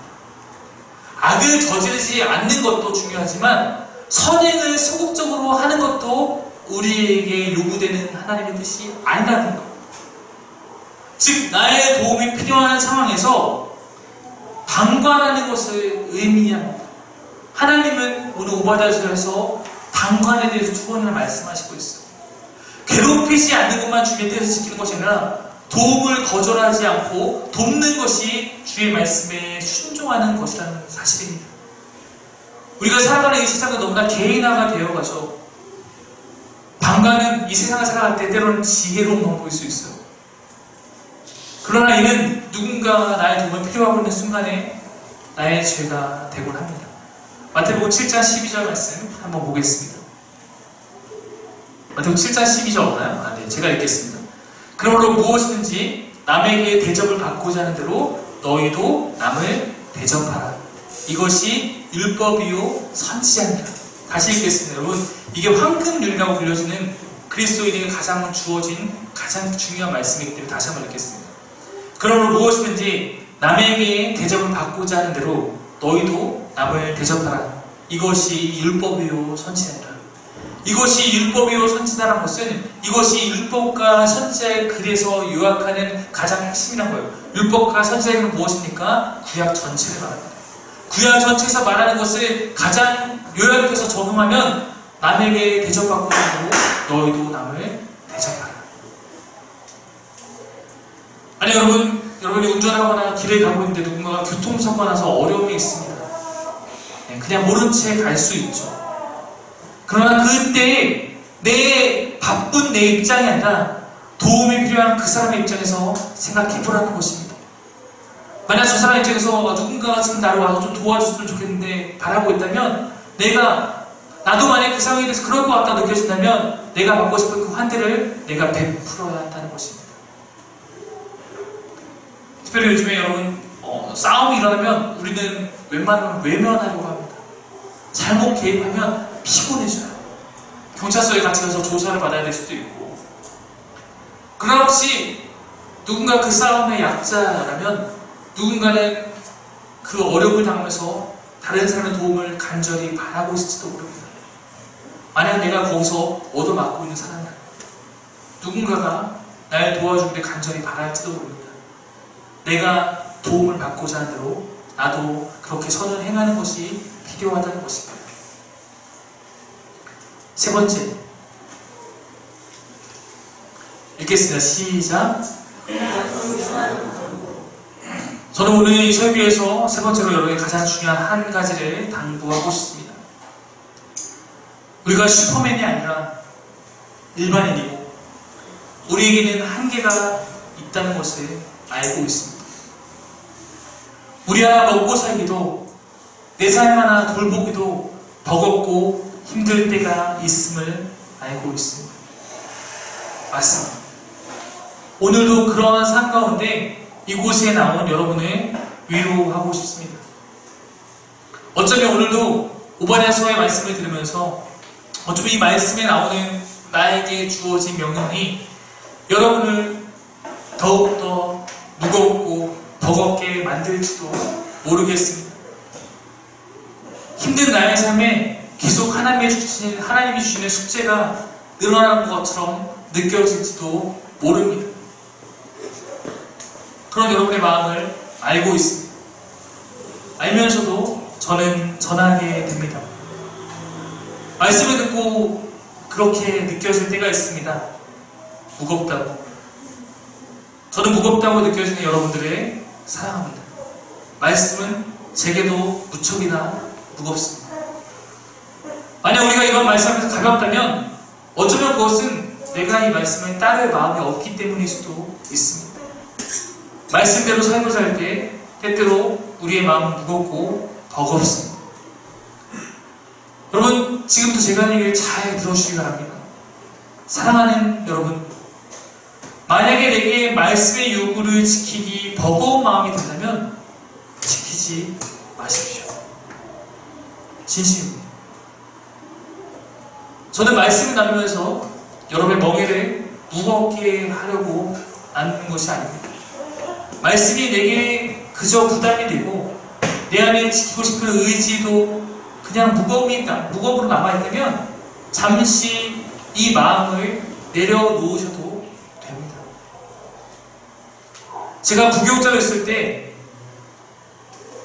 A: 악을 저지르지 않는 것도 중요하지만 선행을 소극적으로 하는 것도 우리에게 요구되는 하나님의 뜻이 아니라는 것. 즉, 나의 도움이 필요한 상황에서 방관하는 것을 의미합니다. 하나님은 오늘 오바댜서에서 방관에 대해서 두 번이나 말씀하시고 있어요. 괴롭히지 않는 것만 주의 뜻을 지키는 것이 아니라 도움을 거절하지 않고 돕는 것이 주의 말씀에 순종하는 것이라는 사실입니다. 우리가 살아가는 이 세상은 너무나 개인화가 되어가죠. 방관은 이 세상을 살아갈 때 때로는 지혜로움만 보일 수 있어요. 그러나 이는 누군가가 나의 도움을 필요하고 있는 순간에 나의 죄가 되곤 합니다. 마태복음 7장 12절 말씀 한번 보겠습니다. 마태복음 7장 12절 없나요? 네, 제가 읽겠습니다. 그러므로 무엇이든지 남에게 대접을 받고자 하는 대로 너희도 남을 대접하라. 이것이 율법이요 선지자니라. 다시 읽겠습니다. 여러분, 이게 황금률이라고 불려지는 그리스도인에게 가장 주어진 가장 중요한 말씀이기 때문에 다시 한번 읽겠습니다. 그러므로 무엇이든지 남에게 대접을 받고자 하는 대로 너희도 남을 대접하라. 이것이 율법이요 선지자니라. 이것이 율법이요 선지자라는 것은 이것이 율법과 선지자의 글에서 요약하는 가장 핵심이란 거예요. 율법과 선지자의 글은 무엇입니까? 구약 전체를 말합니다. 구약 전체에서 말하는 것을 가장 요약해서 적용하면 남에게 대접받고 있고 너희도 남을 대접하라. 아니 여러분이 운전하거나 길을 가고 있는데 누군가가 교통사고가 나서 어려움이 있습니다. 그냥 모른 채 갈 수 있죠. 그러나 그때 바쁜 내 입장이 아니라 도움이 필요한 그 사람의 입장에서 생각해보라는 것입니다. 만약 저 사람 입장에서 누군가가 지금 나를 와서 좀 도와줬으면 좋겠는데 바라고 있다면 나도 만약 그 상황에 대해서 그럴 것 같다 느껴진다면 내가 받고 싶은 그 환대를 내가 베풀어야 한다는 것입니다. 특별히 요즘에 여러분 싸움이 일어나면 우리는 웬만하면 외면하려고 합니다. 잘못 개입하면 피곤해져요. 경찰서에 같이 가서 조사를 받아야 될 수도 있고. 그러나 혹시 누군가 그 싸움의 약자라면 누군가는 그 어려움을 당하면서 다른 사람의 도움을 간절히 바라고 있을지도 모릅니다. 만약 내가 거기서 얻어맞고 있는 사람이라면 누군가가 날 도와주기를 간절히 바랄지도 모릅니다. 내가 도움을 받고자 하는 대로 나도 그렇게 선을 행하는 것이 필요하다는 것입니다. 세 번째, 읽겠습니다. 시작. 저는 오늘 이 설교에서 세 번째로 여러분에게 가장 중요한 한 가지를 당부하고 싶습니다. 우리가 슈퍼맨이 아니라 일반인이고 우리에게는 한계가 있다는 것을 알고 있습니다. 우리 하나 먹고 살기도 내 삶 하나 돌보기도 버겁고 힘들 때가 있음을 알고 있습니다. 맞습니다. 오늘도 그러한 삶 가운데 이곳에 나온 여러분을 위로하고 싶습니다. 어쩌면 오늘도 오바댜서의 말씀을 들으면서 어쩌면 이 말씀에 나오는 나에게 주어진 명령이 여러분을 더욱더 무겁고 버겁게 만들지도 모르겠습니다. 힘든 나의 삶에 계속 하나님이 주시는 숙제가 늘어나는 것처럼 느껴질지도 모릅니다. 그런 여러분의 마음을 알고 있습니다. 알면서도 저는 전하게 됩니다. 말씀을 듣고 그렇게 느껴질 때가 있습니다. 무겁다고. 저는 무겁다고 느껴지는 여러분들을 사랑합니다. 말씀은 제게도 무척이나 무겁습니다. 만약 우리가 이런 말씀에서 가볍다면 어쩌면 그것은 내가 이 말씀을 따를 마음이 없기 때문일 수도 있습니다. 말씀대로 삶을 살 때 때때로 우리의 마음은 무겁고 버겁습니다. 여러분, 지금부터 제가 하는 얘기를 잘 들어주시기 바랍니다. 사랑하는 여러분, 만약에 내게 말씀의 요구를 지키기 버거운 마음이 든다면 지키지 마십시오. 진심입니다. 저는 말씀을 나누면서 여러분의 멍에를 무겁게 하려고 나누는 것이 아닙니다. 말씀이 내게 그저 부담이 되고 내 안에 지키고 싶은 의지도 그냥 무거움으로 남아있다면 잠시 이 마음을 내려놓으셔도 됩니다. 제가 부교육자로 있을 때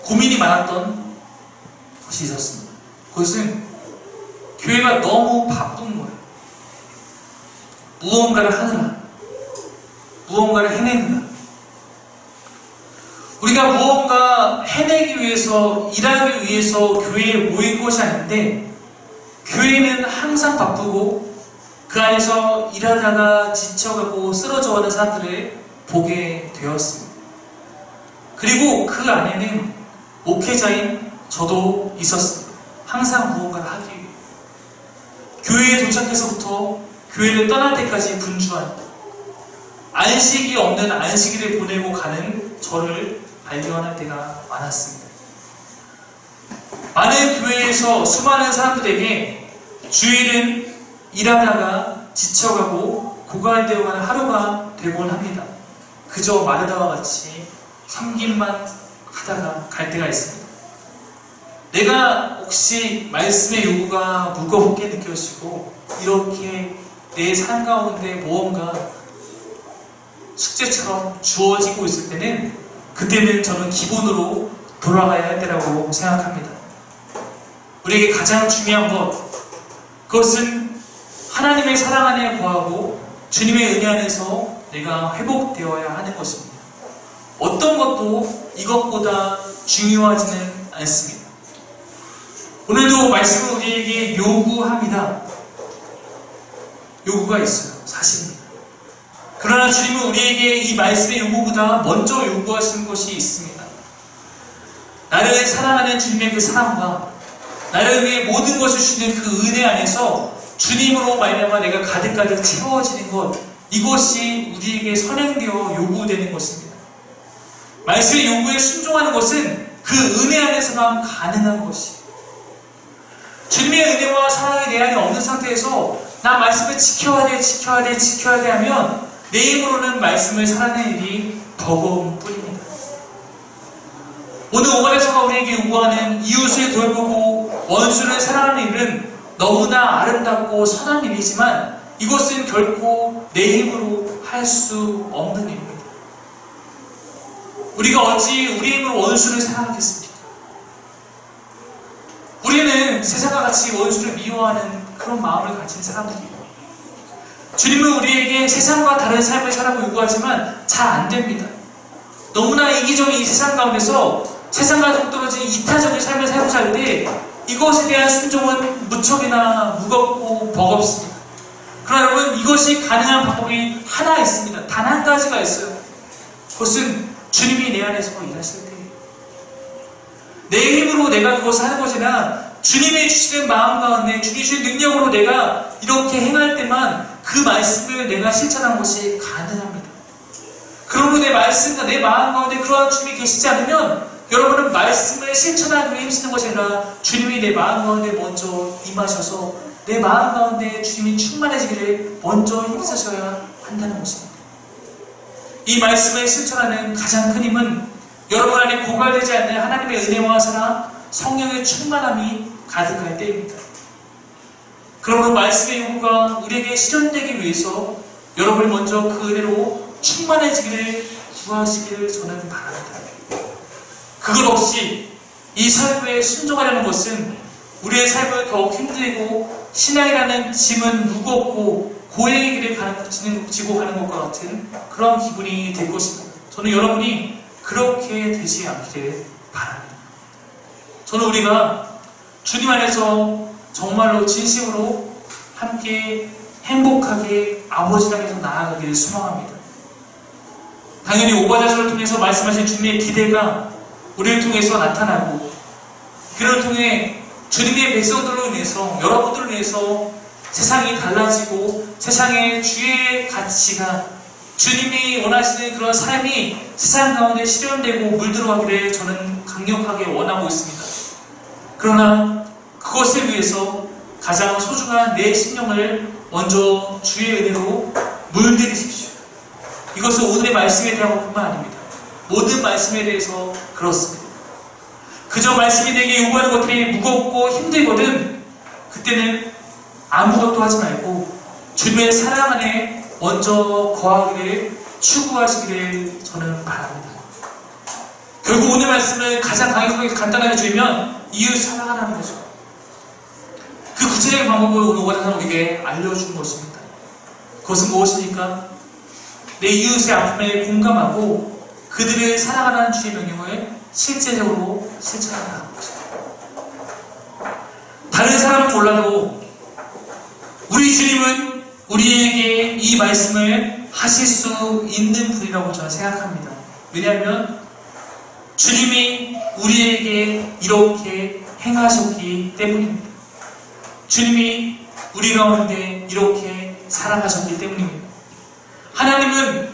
A: 고민이 많았던 것이 있었습니다. 그것은 교회가 너무 바쁜 거예요. 무언가를 하느라, 무언가를 해내느라. 우리가 무언가 해내기 위해서, 일하기 위해서 교회에 모인 것이 아닌데, 교회는 항상 바쁘고 그 안에서 일하다가 지쳐가고 쓰러져가는 사람들을 보게 되었습니다. 그리고 그 안에는 목회자인 저도 있었습니다. 항상 무언가를 하기 위해. 교회에 도착해서부터 교회를 떠날 때까지 분주한, 안식이 없는 안식일을 보내고 가는 저를 발견할 때가 많았습니다. 많은 교회에서 수많은 사람들에게 주일은 일하다가 지쳐가고 고갈되어가는 하루가 되곤 합니다. 그저 마르다와 같이 섬김만 하다가 갈 때가 있습니다. 내가 혹시 말씀의 요구가 무겁게 느껴지고 이렇게 내 삶 가운데 무언가 숙제처럼 주어지고 있을 때는 그때는 저는 기본으로 돌아가야 할 때라고 생각합니다. 우리에게 가장 중요한 것, 그것은 하나님의 사랑 안에 거하고 주님의 은혜 안에서 내가 회복되어야 하는 것입니다. 어떤 것도 이것보다 중요하지는 않습니다. 오늘도 말씀은 우리에게 요구합니다. 요구가 있어요. 사실입니다. 그러나 주님은 우리에게 이 말씀의 요구보다 먼저 요구하시는 것이 있습니다. 나를 사랑하는 주님의 그 사랑과 나를 위해 모든 것을 주시는 그 은혜 안에서 주님으로 말미암아 내가 가득가득 채워지는 것, 이것이 우리에게 선행되어 요구되는 것입니다. 말씀의 요구에 순종하는 것은 그 은혜 안에서만 가능한 것이에요. 주님의 은혜와 사랑이 내 안에 없는 상태에서 나 말씀을 지켜야 돼 하면 내 힘으로는 말씀을 살아내는 일이 버거움 뿐입니다. 오늘 5번에서가 우리에게 요구하는 이웃을 돌보고 원수를 사랑하는 일은 너무나 아름답고 선한 일이지만 이것은 결코 내 힘으로 할 수 없는 일입니다. 우리가 어찌 우리 힘으로 원수를 사랑하겠습니까? 우리는 세상과 같이 원수를 미워하는 그런 마음을 가진 사람들이에요. 주님은 우리에게 세상과 다른 삶을 살라고 요구하지만 잘 안 됩니다. 너무나 이기적인 이 세상 가운데서 세상과 동떨어진 이타적인 삶을 살고자 할 때 이것에 대한 순종은 무척이나 무겁고 버겁습니다. 그러나 여러분, 이것이 가능한 방법이 하나 있습니다. 단 한 가지가 있어요. 그것은 주님이 내 안에서 일하실 때 내 힘으로 내가 그것을 하는 것이나 주님이 주시는 마음 가운데 주님이 주신 능력으로 내가 이렇게 행할 때만 그 말씀을 내가 실천한 것이 가능합니다. 그러므로 내 말씀과 내 마음 가운데 그러한 주님이 계시지 않으면 여러분은 말씀을 실천하기 위해 힘쓰는 것이 아니라 주님이 내 마음 가운데 먼저 임하셔서 내 마음 가운데 주님이 충만해지기를 먼저 힘쓰셔야 한다는 것입니다. 이 말씀을 실천하는 가장 큰 힘은 여러분 안에 고갈되지 않는 하나님의 은혜와 사랑, 성령의 충만함이 가득할 때입니다. 그러므로 말씀의 요구가 우리에게 실현되기 위해서 여러분이 먼저 그 은혜로 충만해지기를 구하시기를 저는 바랍니다. 그것 없이 이 삶에 순종하려는 것은 우리의 삶을 더욱 힘들고 신앙이라는 짐은 무겁고 고행의 길을 지고 가는 것과 같은 그런 기분이 될 것입니다. 저는 여러분이 그렇게 되지 않기를 바랍니다. 저는 우리가 주님 안에서 정말로 진심으로 함께 행복하게 아버지 향해서 나아가기를 소망합니다. 당연히 오바자서를 통해서 말씀하신 주님의 기대가 우리를 통해서 나타나고 그를 통해 주님의 백성들로 인해서 여러분들을 위해서 세상이 달라지고 세상의 주의 가치가 주님이 원하시는 그런 삶이 세상 가운데 실현되고 물들어가기를 저는 강력하게 원하고 있습니다. 그러나 그것을 위해서 가장 소중한 내 심령을 먼저 주의 은혜로 물들이십시오. 이것은 오늘의 말씀에 대한 것뿐만 아닙니다. 모든 말씀에 대해서 그렇습니다. 그저 말씀이 내게 요구하는 것들이 무겁고 힘들거든 그때는 아무것도 하지 말고 주님의 사랑 안에 먼저 거하기를 추구하시기를 저는 바랍니다. 결국 오늘 말씀을 가장 강력하게 간단하게 줄이면 이웃 사랑하라는 거죠. 그 구체적인 방법을 오늘 오바자서는 우리에게 알려준 것입니다. 그것은 무엇입니까? 내 이웃의 아픔에 공감하고 그들을 사랑하라는 주의 명령을 실제적으로 실천하라는 거죠. 다른 사람은 몰라도 우리 주님은 우리에게 이 말씀을 하실 수 있는 분이라고 저는 생각합니다. 왜냐하면 주님이 우리에게 이렇게 행하셨기 때문입니다. 주님이 우리 가운데 이렇게 사랑하셨기 때문입니다. 하나님은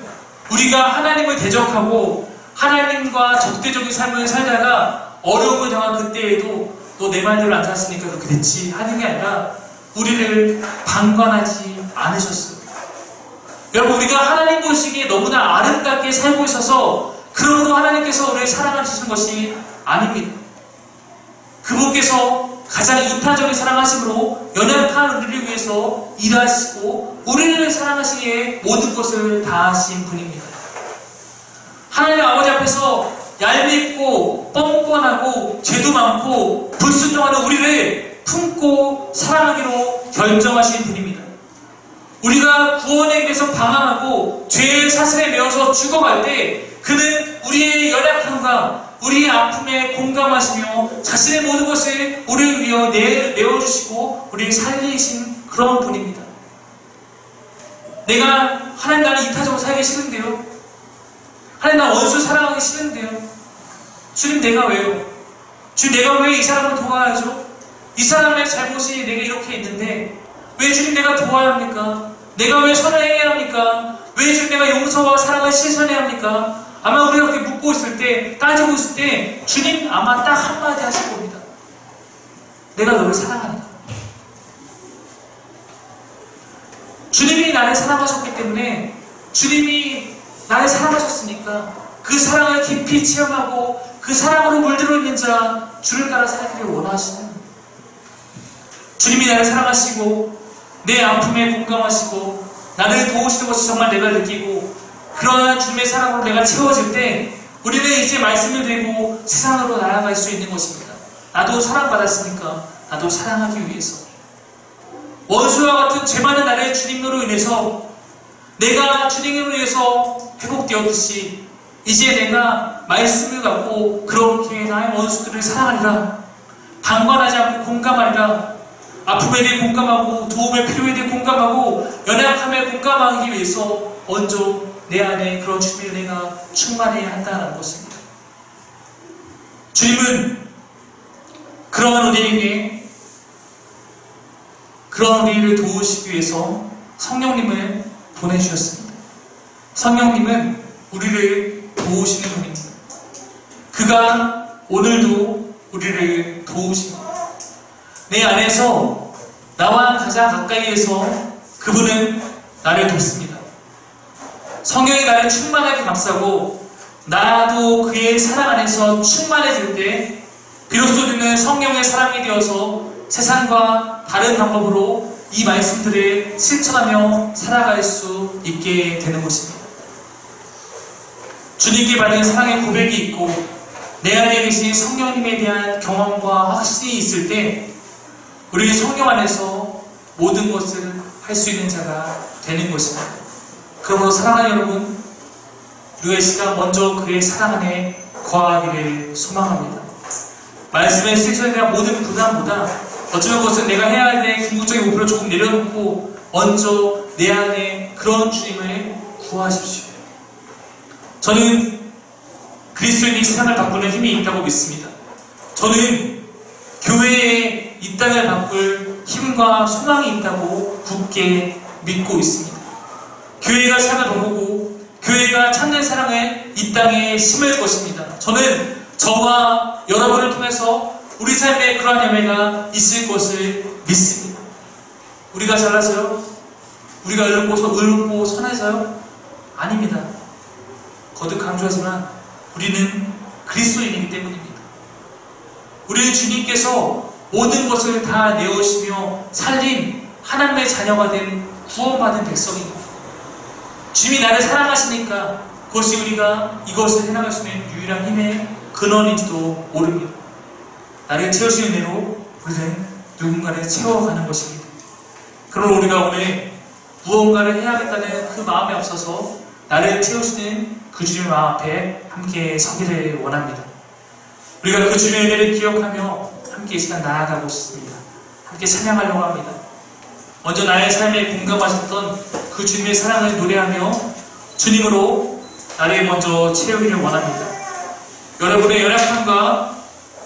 A: 우리가 하나님을 대적하고 하나님과 적대적인 삶을 살다가 어려움을 당한 그때에도 너 내 말대로 안 살았으니까 그렇게 됐지 하는 게 아니라 우리를 방관하지 않으셨어요. 여러분, 우리가 하나님 보시기에 너무나 아름답게 살고 있어서 그러므로 하나님께서 우리를 사랑하시는 것이 아닙니다. 그분께서 가장 이타적인 사랑하심으로 연약한 우리를 위해서 일하시고 우리를 사랑하시기에 모든 것을 다하신 분입니다. 하나님 아버지 앞에서 얄밉고 뻔뻔하고 죄도 많고 불순종하는 우리를 품고 사랑하기로 결정하신 분입니다. 우리가 구원에 대해서 방황하고 죄의 사슬에 매어서 죽어갈 때 그는 우리의 연약함과 우리의 아픔에 공감하시며 자신의 모든 것을 우리를 위해 내어주시고 우리를 살리신 그런 분입니다. 내가 하나님 나는 이타적으로 살기 싫은데요. 하나님 나 원수 사랑하기 싫은데요. 주님 내가 왜요? 주님 내가 왜 이 사람을 도와야죠? 이 사람의 잘못이 내게 이렇게 있는데 왜 주님 내가 도와야 합니까? 내가 왜 선을 행해야 합니까? 왜 주님 내가 용서와 사랑을 실천해야 합니까? 아마 우리가 이렇게 묻고 있을 때 따지고 있을 때 주님 아마 딱 한마디 하실 겁니다. 내가 너를 사랑하니까. 주님이 나를 사랑하셨기 때문에 주님이 나를 사랑하셨으니까 그 사랑을 깊이 체험하고 그 사랑으로 물들어 있는 자 주를 따라 살기를 원하시는, 주님이 나를 사랑하시고 내 아픔에 공감하시고 나를 도우시는 것이 정말 내가 느끼고 그러한 주님의 사랑으로 내가 채워질 때 우리는 이제 말씀을 들고 세상으로 나아갈 수 있는 것입니다. 나도 사랑받았으니까 나도 사랑하기 위해서, 원수와 같은 죄 많은 나를 주님으로 인해서 내가 주님으로 인해서 회복되었듯이 이제 내가 말씀을 갖고 그렇게 나의 원수들을 사랑하리라, 방관하지 않고 공감하리라, 아픔에 대해 공감하고 도움의 필요에 대해 공감하고 연약함에 공감하기 위해서 먼저 내 안에 그런 주님의 은혜가 충만해야 한다는 것입니다. 주님은 그러한 우리에게, 그러한 우리를 도우시기 위해서 성령님을 보내주셨습니다. 성령님은 우리를 도우시는 분입니다. 그가 오늘도 우리를 도우십니다. 내 안에서 나와 가장 가까이에서 그분은 나를 돕습니다. 성령이 나를 충만하게 감싸고 나도 그의 사랑 안에서 충만해질 때 비로소 우리는 성령의 사람이 되어서 세상과 다른 방법으로 이 말씀들을 실천하며 살아갈 수 있게 되는 것입니다. 주님께 받은 사랑의 고백이 있고 내 안에 계신 성령님에 대한 경험과 확신이 있을 때 우리 성령 안에서 모든 것을 할 수 있는 자가 되는 것입니다. 그러므로 사랑하는 여러분, 우리가 이 시간 먼저 그의 사랑 안에 거하기를 소망합니다. 말씀의 실천에 대한 모든 부담보다 어쩌면 그것은 내가 해야 할 궁극적인 목표를 조금 내려놓고 먼저 내 안에 그런 주님을 구하십시오. 저는 그리스도인이 세상을 바꾸는 힘이 있다고 믿습니다. 저는 교회에 이 땅을 바꿀 힘과 소망이 있다고 굳게 믿고 있습니다. 교회가 삶을 바꾸고 교회가 참된 사랑을 이 땅에 심을 것입니다. 저는 저와 여러분을 통해서 우리 삶에 그러한 열매가 있을 것을 믿습니다. 우리가 잘나서요? 우리가 의롭고 선해서요? 아닙니다. 거듭 강조하지만 우리는 그리스도인이기 때문입니다. 우리는 주님께서 모든 것을 다 내어주시며 살린 하나님의 자녀가 된 구원받은 백성입니다. 주님이 나를 사랑하시니까 그것이 우리가 이것을 해나갈 수 있는 유일한 힘의 근원인지도 모릅니다. 나를 채우시는 대로 우리는 누군가를 채워가는 것입니다. 그러므로 우리가 오늘 무언가를 해야겠다는 그 마음에 앞서서 나를 채우시는 그 주님의 마음 앞에 함께 서기를 원합니다. 우리가 그 주님의 은혜를 기억하며 함께 이 시간 나아가고 싶습니다. 함께 찬양하려고 합니다. 먼저 나의 삶에 공감하셨던 그 주님의 사랑을 노래하며 주님으로 나를 먼저 채우기를 원합니다. 여러분의 연약함과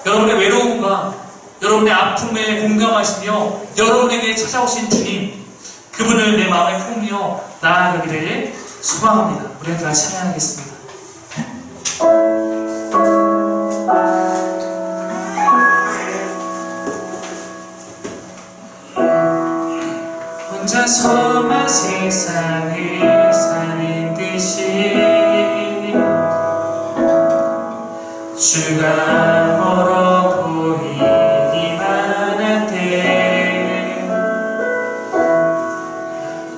A: 여러분의 외로움과 여러분의 아픔에 공감하시며 여러분에게 찾아오신 주님, 그분을 내 마음에 품으며 나아가기를 소망합니다. 우리 다 찬양하겠습니다. 혼자서만 세상을 사는 듯이 주가 멀어 보이기만 한데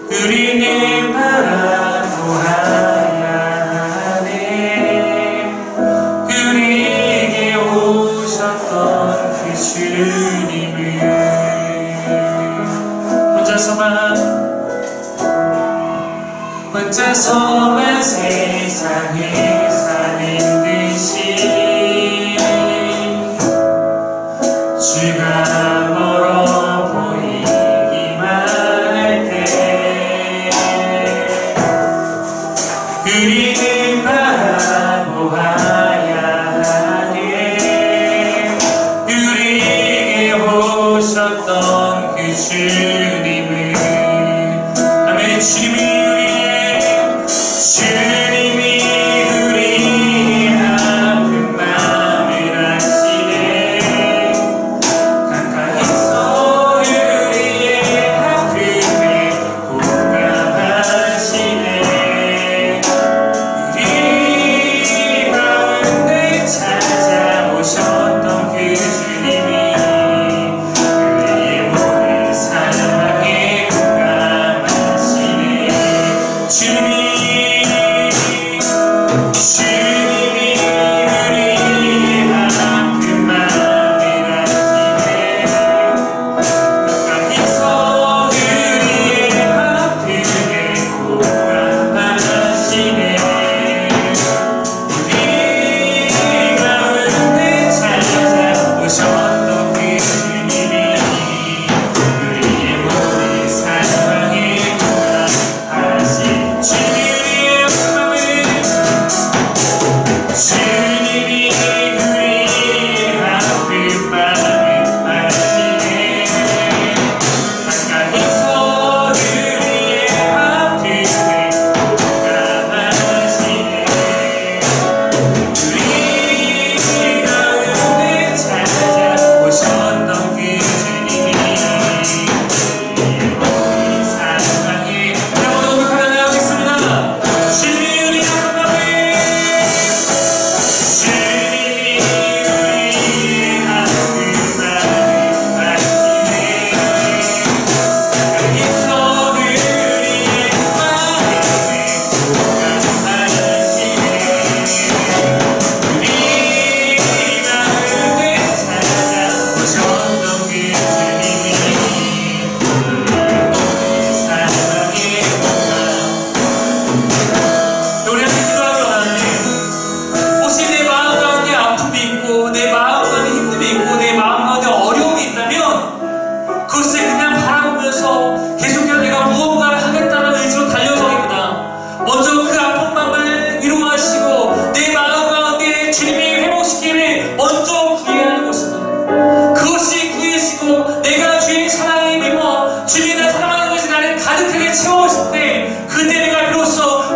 A: 우리는 바라보아야 하네. 우리에게 오셨던 그 주님을 혼자서만 세상을 사는 듯이 주가 멀어 보이기만 할 때 우리는 바라보아야 하네. 우리에게 오셨던 그 주님을. 아멘. 주님이 우리의 아픈 마음을 아시네. 가까이서 우리의 아픔에 공감하시네.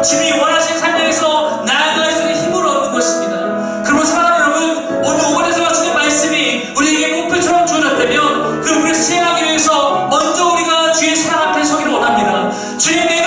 A: 주님이 원하시는 삶에서 나아갈 수 있는 힘을 얻는 것입니다. 그리고 사랑하는 여러분, 오늘 5번에서 주는 말씀이 우리에게 목표처럼 주어졌다면 그 우리를 시행하기 위해서 먼저 우리가 주의 사랑 앞에 서기를 원합니다. 주님, 내